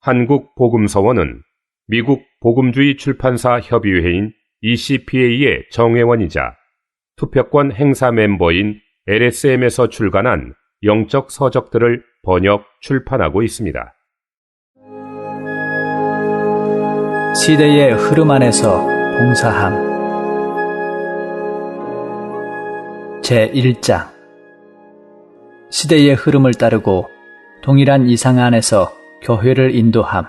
한국복음서원은 미국 복음주의 출판사 협의회인 ECPA의 정회원이자 투표권 행사 멤버인 LSM에서 출간한 영적 서적들을 번역, 출판하고 있습니다. 시대의 흐름 안에서 봉사함 제1장 시대의 흐름을 따르고 동일한 이상 안에서 교회를 인도함.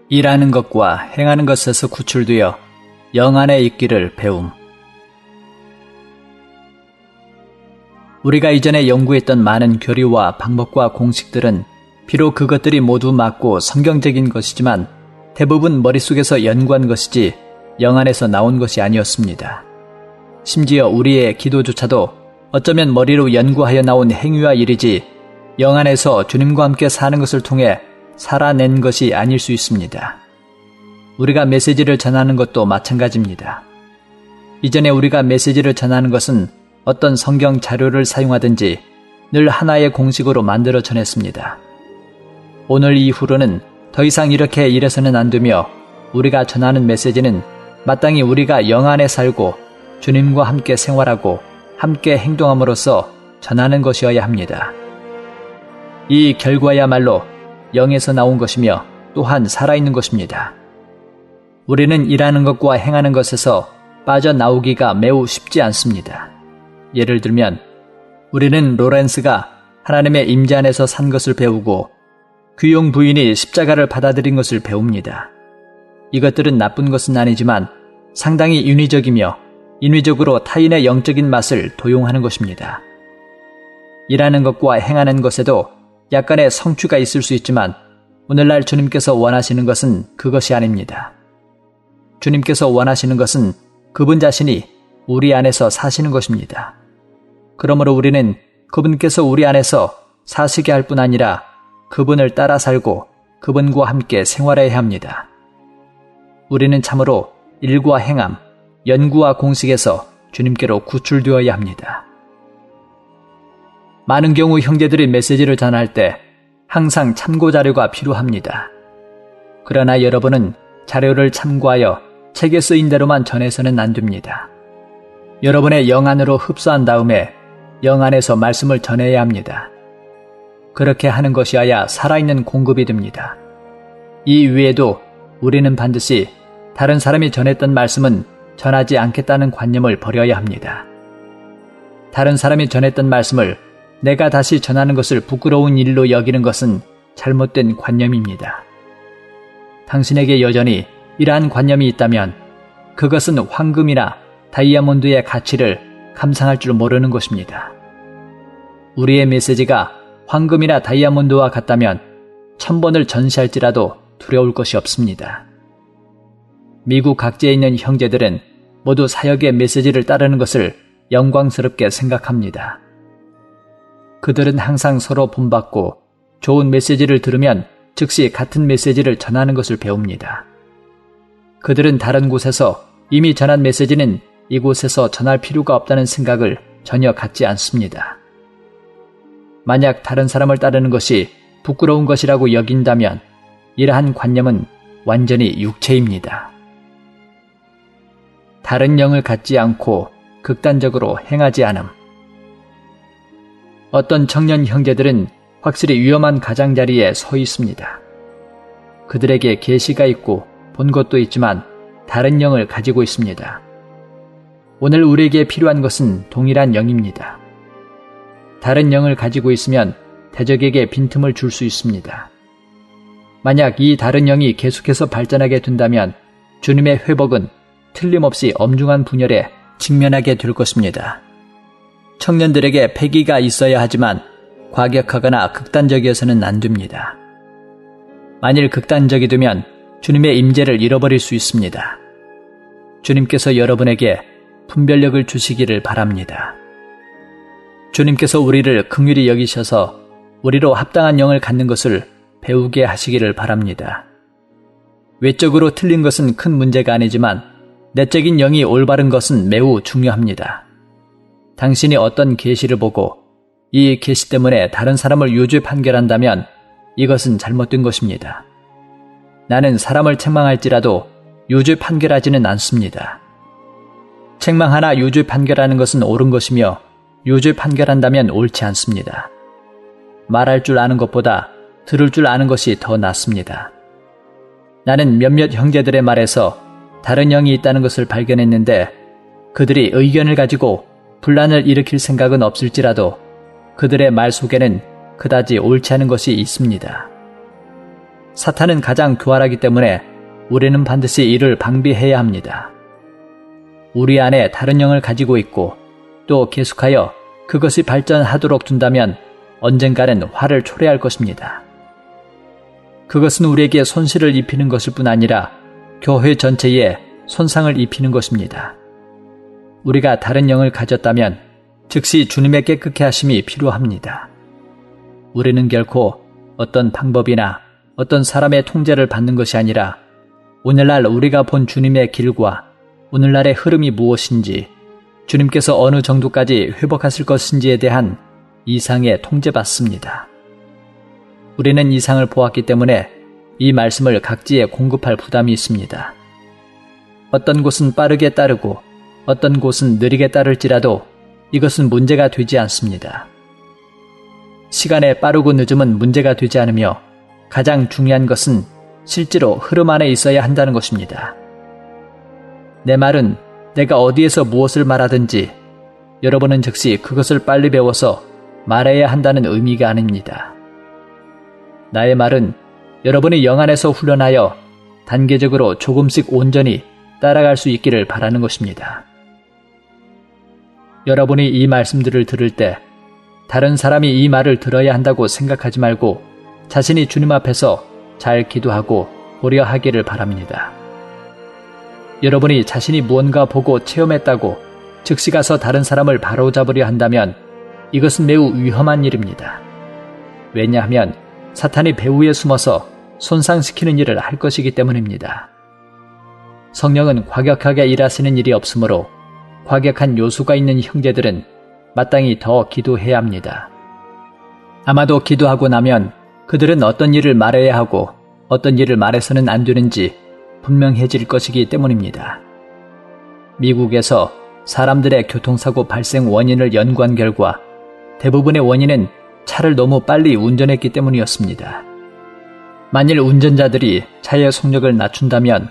일하는 것과 행하는 것에서 구출되어 영 안에 있기를 배움. 우리가 이전에 연구했던 많은 교리와 방법과 공식들은 비록 그것들이 모두 맞고 성경적인 것이지만 대부분 머릿속에서 연구한 것이지 영 안에서 나온 것이 아니었습니다. 심지어 우리의 기도조차도 어쩌면 머리로 연구하여 나온 행위와 일이지 영 안에서 주님과 함께 사는 것을 통해 살아낸 것이 아닐 수 있습니다. 우리가 메시지를 전하는 것도 마찬가지입니다. 이전에 우리가 메시지를 전하는 것은 어떤 성경 자료를 사용하든지 늘 하나의 공식으로 만들어 전했습니다. 오늘 이후로는 더 이상 이렇게 일해서는 안 되며 우리가 전하는 메시지는 마땅히 우리가 영 안에 살고 주님과 함께 생활하고 함께 행동함으로써 전하는 것이어야 합니다. 이 결과야말로 영에서 나온 것이며 또한 살아있는 것입니다. 우리는 일하는 것과 행하는 것에서 빠져나오기가 매우 쉽지 않습니다. 예를 들면 우리는 로렌스가 하나님의 임재 안에서 산 것을 배우고 귀용 부인이 십자가를 받아들인 것을 배웁니다. 이것들은 나쁜 것은 아니지만 상당히 인위적이며 인위적으로 타인의 영적인 맛을 도용하는 것입니다. 일하는 것과 행하는 것에도 약간의 성취가 있을 수 있지만 오늘날 주님께서 원하시는 것은 그것이 아닙니다. 주님께서 원하시는 것은 그분 자신이 우리 안에서 사시는 것입니다. 그러므로 우리는 그분께서 우리 안에서 사시게 할 뿐 아니라 그분을 따라 살고 그분과 함께 생활해야 합니다. 우리는 참으로 일과 행함, 연구와 공식에서 주님께로 구출되어야 합니다. 많은 경우 형제들이 메시지를 전할 때 항상 참고 자료가 필요합니다. 그러나 여러분은 자료를 참고하여 책에 쓰인 대로만 전해서는 안 됩니다. 여러분의 영 안으로 흡수한 다음에 영 안에서 말씀을 전해야 합니다. 그렇게 하는 것이어야 살아있는 공급이 됩니다. 이 외에도 우리는 반드시 다른 사람이 전했던 말씀은 전하지 않겠다는 관념을 버려야 합니다. 다른 사람이 전했던 말씀을 내가 다시 전하는 것을 부끄러운 일로 여기는 것은 잘못된 관념입니다. 당신에게 여전히 이러한 관념이 있다면 그것은 황금이나 다이아몬드의 가치를 감상할 줄 모르는 것입니다. 우리의 메시지가 황금이나 다이아몬드와 같다면 1000번을 전시할지라도 두려울 것이 없습니다. 미국 각지에 있는 형제들은 모두 사역의 메시지를 따르는 것을 영광스럽게 생각합니다. 그들은 항상 서로 본받고 좋은 메시지를 들으면 즉시 같은 메시지를 전하는 것을 배웁니다. 그들은 다른 곳에서 이미 전한 메시지는 이곳에서 전할 필요가 없다는 생각을 전혀 갖지 않습니다. 만약 다른 사람을 따르는 것이 부끄러운 것이라고 여긴다면 이러한 관념은 완전히 육체입니다. 다른 영을 갖지 않고 극단적으로 행하지 않음. 어떤 청년 형제들은 확실히 위험한 가장자리에 서 있습니다. 그들에게 계시가 있고 본 것도 있지만 다른 영을 가지고 있습니다. 오늘 우리에게 필요한 것은 동일한 영입니다. 다른 영을 가지고 있으면 대적에게 빈틈을 줄 수 있습니다. 만약 이 다른 영이 계속해서 발전하게 된다면 주님의 회복은 틀림없이 엄중한 분열에 직면하게 될 것입니다. 청년들에게 패기가 있어야 하지만 과격하거나 극단적이어서는 안 됩니다. 만일 극단적이 되면 주님의 임재를 잃어버릴 수 있습니다. 주님께서 여러분에게 분별력을 주시기를 바랍니다. 주님께서 우리를 긍휼히 여기셔서 우리로 합당한 영을 갖는 것을 배우게 하시기를 바랍니다. 외적으로 틀린 것은 큰 문제가 아니지만 내적인 영이 올바른 것은 매우 중요합니다. 당신이 어떤 계시를 보고 이 계시 때문에 다른 사람을 유죄 판결한다면 이것은 잘못된 것입니다. 나는 사람을 책망할지라도 유죄 판결하지는 않습니다. 책망하나 유죄 판결하는 것은 옳은 것이며 유죄 판결한다면 옳지 않습니다. 말할 줄 아는 것보다 들을 줄 아는 것이 더 낫습니다. 나는 몇몇 형제들의 말에서 다른 영이 있다는 것을 발견했는데 그들이 의견을 가지고 분란을 일으킬 생각은 없을지라도 그들의 말 속에는 그다지 옳지 않은 것이 있습니다. 사탄은 가장 교활하기 때문에 우리는 반드시 이를 방비해야 합니다. 우리 안에 다른 영을 가지고 있고 또 계속하여 그것이 발전하도록 둔다면 언젠가는 화를 초래할 것입니다. 그것은 우리에게 손실을 입히는 것일 뿐 아니라 교회 전체에 손상을 입히는 것입니다. 우리가 다른 영을 가졌다면 즉시 주님의 깨끗게 하심이 필요합니다. 우리는 결코 어떤 방법이나 어떤 사람의 통제를 받는 것이 아니라 오늘날 우리가 본 주님의 길과 오늘날의 흐름이 무엇인지 주님께서 어느 정도까지 회복하실 것인지에 대한 이상에 통제받습니다. 우리는 이상을 보았기 때문에 이 말씀을 각지에 공급할 부담이 있습니다. 어떤 곳은 빠르게 따르고 어떤 곳은 느리게 따를지라도 이것은 문제가 되지 않습니다. 시간의 빠르고 늦음은 문제가 되지 않으며 가장 중요한 것은 실제로 흐름 안에 있어야 한다는 것입니다. 내 말은 내가 어디에서 무엇을 말하든지 여러분은 즉시 그것을 빨리 배워서 말해야 한다는 의미가 아닙니다. 나의 말은 여러분이 영 안에서 훈련하여 단계적으로 조금씩 온전히 따라갈 수 있기를 바라는 것입니다. 여러분이 이 말씀들을 들을 때 다른 사람이 이 말을 들어야 한다고 생각하지 말고 자신이 주님 앞에서 잘 기도하고 고려하기를 바랍니다. 여러분이 자신이 무언가 보고 체험했다고 즉시 가서 다른 사람을 바로잡으려 한다면 이것은 매우 위험한 일입니다. 왜냐하면 사탄이 배후에 숨어서 손상시키는 일을 할 것이기 때문입니다. 성령은 과격하게 일하시는 일이 없으므로 과격한 요소가 있는 형제들은 마땅히 더 기도해야 합니다. 아마도 기도하고 나면 그들은 어떤 일을 말해야 하고 어떤 일을 말해서는 안 되는지 분명해질 것이기 때문입니다. 미국에서 사람들의 교통사고 발생 원인을 연구한 결과 대부분의 원인은 차를 너무 빨리 운전했기 때문이었습니다. 만일 운전자들이 차의 속력을 낮춘다면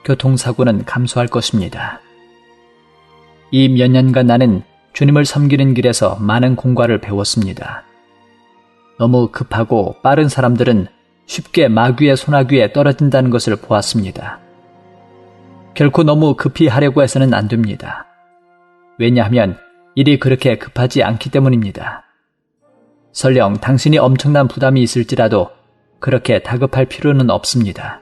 교통사고는 감소할 것입니다. 이 몇 년간 나는 주님을 섬기는 길에서 많은 공과를 배웠습니다. 너무 급하고 빠른 사람들은 쉽게 마귀의 소나귀에 떨어진다는 것을 보았습니다. 결코 너무 급히 하려고 해서는 안 됩니다. 왜냐하면 일이 그렇게 급하지 않기 때문입니다. 설령 당신이 엄청난 부담이 있을지라도 그렇게 다급할 필요는 없습니다.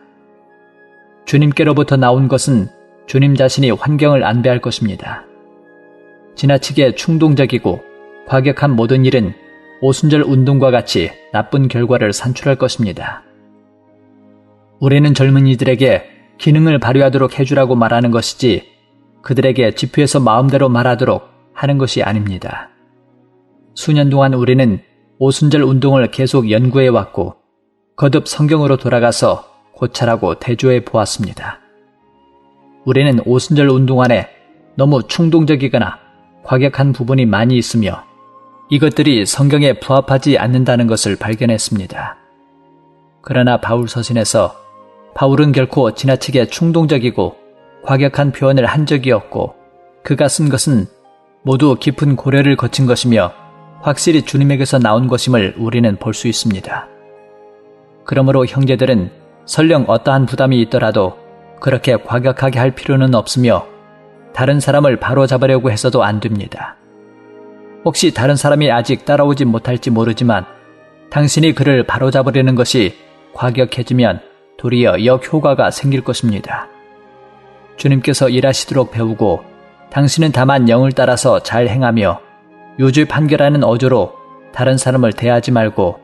주님께로부터 나온 것은 주님 자신이 환경을 안배할 것입니다. 지나치게 충동적이고 과격한 모든 일은 오순절 운동과 같이 나쁜 결과를 산출할 것입니다. 우리는 젊은이들에게 기능을 발휘하도록 해주라고 말하는 것이지 그들에게 집회에서 마음대로 말하도록 하는 것이 아닙니다. 수년 동안 우리는 오순절 운동을 계속 연구해왔고 거듭 성경으로 돌아가서 고찰하고 대조해 보았습니다. 우리는 오순절 운동 안에 너무 충동적이거나 과격한 부분이 많이 있으며 이것들이 성경에 부합하지 않는다는 것을 발견했습니다. 그러나 바울 서신에서 바울은 결코 지나치게 충동적이고 과격한 표현을 한 적이 없고 그가 쓴 것은 모두 깊은 고려를 거친 것이며 확실히 주님에게서 나온 것임을 우리는 볼 수 있습니다. 그러므로 형제들은 설령 어떠한 부담이 있더라도 그렇게 과격하게 할 필요는 없으며 다른 사람을 바로잡으려고 해서도 안 됩니다. 혹시 다른 사람이 아직 따라오지 못할지 모르지만 당신이 그를 바로잡으려는 것이 과격해지면 도리어 역효과가 생길 것입니다. 주님께서 일하시도록 배우고 당신은 다만 영을 따라서 잘 행하며 유죄 판결하는 어조로 다른 사람을 대하지 말고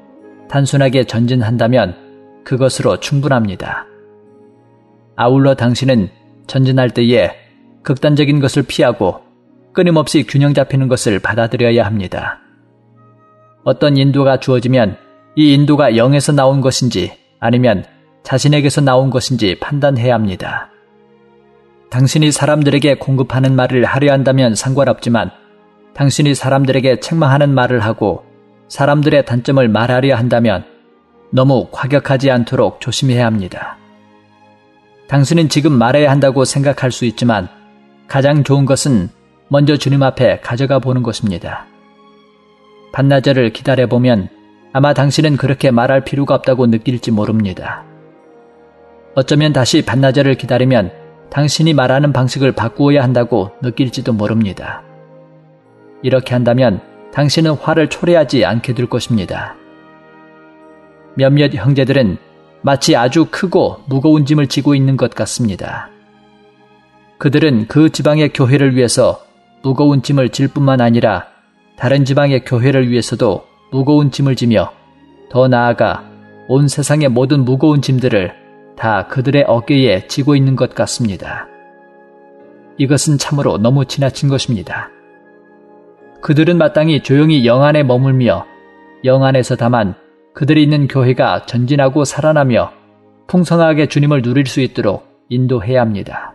단순하게 전진한다면 그것으로 충분합니다. 아울러 당신은 전진할 때에 극단적인 것을 피하고 끊임없이 균형 잡히는 것을 받아들여야 합니다. 어떤 인도가 주어지면 이 인도가 영에서 나온 것인지 아니면 자신에게서 나온 것인지 판단해야 합니다. 당신이 사람들에게 공급하는 말을 하려 한다면 상관없지만 당신이 사람들에게 책망하는 말을 하고 사람들의 단점을 말하려 한다면 너무 과격하지 않도록 조심해야 합니다. 당신은 지금 말해야 한다고 생각할 수 있지만 가장 좋은 것은 먼저 주님 앞에 가져가 보는 것입니다. 반나절을 기다려보면 아마 당신은 그렇게 말할 필요가 없다고 느낄지 모릅니다. 어쩌면 다시 반나절을 기다리면 당신이 말하는 방식을 바꾸어야 한다고 느낄지도 모릅니다. 이렇게 한다면 당신은 화를 초래하지 않게 될 것입니다. 몇몇 형제들은 마치 아주 크고 무거운 짐을 지고 있는 것 같습니다. 그들은 그 지방의 교회를 위해서 무거운 짐을 질 뿐만 아니라 다른 지방의 교회를 위해서도 무거운 짐을 지며 더 나아가 온 세상의 모든 무거운 짐들을 다 그들의 어깨에 지고 있는 것 같습니다. 이것은 참으로 너무 지나친 것입니다. 그들은 마땅히 조용히 영 안에 머물며 영 안에서 다만 그들이 있는 교회가 전진하고 살아나며 풍성하게 주님을 누릴 수 있도록 인도해야 합니다.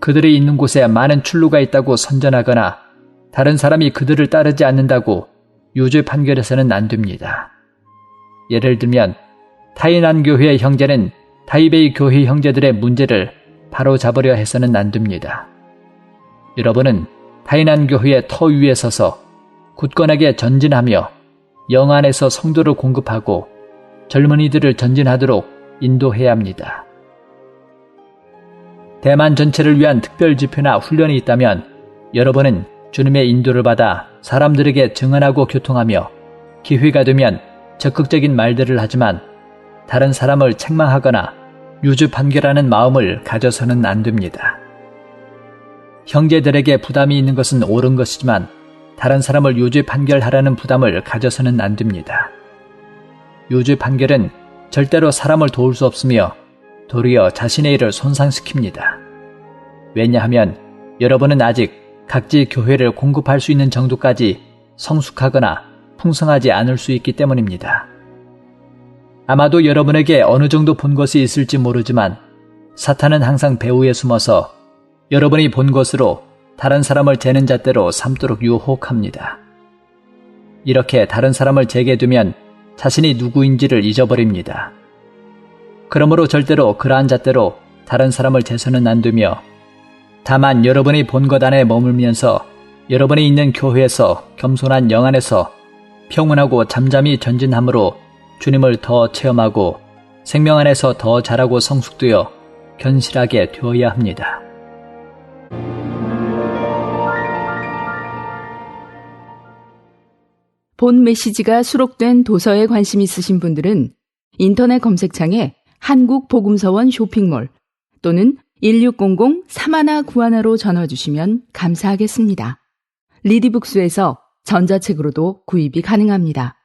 그들이 있는 곳에 많은 출路가 있다고 선전하거나 다른 사람이 그들을 따르지 않는다고 유죄 판결해서는 안 됩니다. 예를 들면 타이난 교회의 형제는 타이베이 교회 형제들의 문제를 바로잡으려 해서는 안 됩니다. 여러분은 타이난 교회의 터 위에 서서 굳건하게 전진하며 영 안에서 성도를 공급하고 젊은이들을 전진하도록 인도해야 합니다. 대만 전체를 위한 특별 집회나 훈련이 있다면 여러분은 주님의 인도를 받아 사람들에게 증언하고 교통하며 기회가 되면 적극적인 말들을 하지만 다른 사람을 책망하거나 유죄 판결하는 마음을 가져서는 안 됩니다. 형제들에게 부담이 있는 것은 옳은 것이지만 다른 사람을 유죄 판결하라는 부담을 가져서는 안 됩니다. 유죄 판결은 절대로 사람을 도울 수 없으며 도리어 자신의 일을 손상시킵니다. 왜냐하면 여러분은 아직 각지 교회를 공급할 수 있는 정도까지 성숙하거나 풍성하지 않을 수 있기 때문입니다. 아마도 여러분에게 어느 정도 본 것이 있을지 모르지만 사탄은 항상 배후에 숨어서 여러분이 본 것으로 다른 사람을 재는 잣대로 삼도록 유혹합니다. 이렇게 다른 사람을 재게 되면 자신이 누구인지를 잊어버립니다. 그러므로 절대로 그러한 잣대로 다른 사람을 재서는 안 되며 다만 여러분이 본 것 안에 머물면서 여러분이 있는 교회에서 겸손한 영 안에서 평온하고 잠잠히 전진함으로 주님을 더 체험하고 생명 안에서 더 자라고 성숙되어 견실하게 되어야 합니다. 본 메시지가 수록된 도서에 관심 있으신 분들은 인터넷 검색창에 한국복음서원 쇼핑몰 또는 1600-3191로 전화 주시면 감사하겠습니다. 리디북스에서 전자책으로도 구입이 가능합니다.